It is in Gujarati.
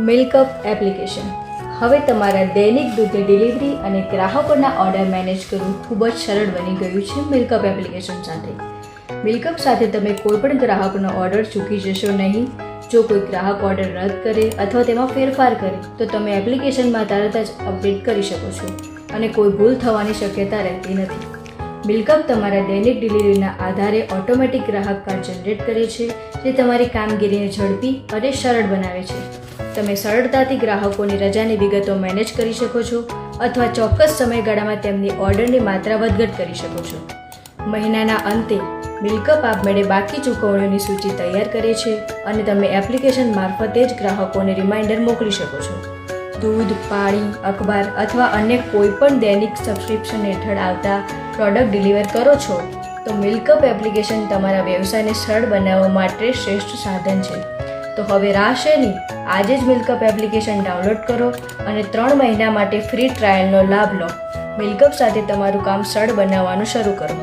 મિલ્કઅપ એપ્લિકેશન હવે તમારા દૈનિક દૂધની ડિલિવરી અને ગ્રાહકોના ઓર્ડર મેનેજ કરવું ખૂબ જ સરળ બની ગયું છે મિલ્કઅપ એપ્લિકેશન સાથે. મિલ્કઅપ સાથે તમે કોઈપણ ગ્રાહકનો ઓર્ડર ચૂકી જશો નહીં. જો કોઈ ગ્રાહક ઓર્ડર રદ કરે અથવા તેમાં ફેરફાર કરે તો તમે એપ્લિકેશનમાં તરત જ અપડેટ કરી શકો છો અને કોઈ ભૂલ થવાની શક્યતા રહેતી નથી. મિલ્કઅપ તમારા દૈનિક ડિલિવરીના આધારે ઓટોમેટિક ગ્રાહક કાર્ડ જનરેટ કરે છે, જે તમારી કામગીરીને ઝડપી અને સરળ બનાવે છે. તમે સરળતાથી ગ્રાહકોની રજાની વિગતો મેનેજ કરી શકો છો અથવા ચોક્કસ સમયગાળામાં તેમની ઓર્ડરની માત્રા વધઘટ કરી શકો છો. મહિનાના અંતે મિલ્કઅપ આપમેળે બાકી ચૂકવણીઓની સૂચિ તૈયાર કરે છે અને તમે એપ્લિકેશન મારફતે જ ગ્રાહકોને રિમાઇન્ડર મોકલી શકો છો. દૂધ, પાણી, અખબાર અથવા અન્ય કોઈપણ દૈનિક સબસ્ક્રિપ્શન હેઠળ આવતા પ્રોડક્ટ ડિલિવર કરો છો તો મિલ્કઅપ એપ્લિકેશન તમારા વ્યવસાયને સરળ બનાવવા માટે શ્રેષ્ઠ સાધન છે. તો હવે રાહ શેની? આજે જ મિલ્કઅપ એપ્લિકેશન ડાઉનલોડ કરો અને 3 મહિના માટે ફ્રી ટ્રાયલનો લાભ લો. મિલ્કઅપ સાથે તમારું કામ સરળ બનાવવાનું શરૂ કરો.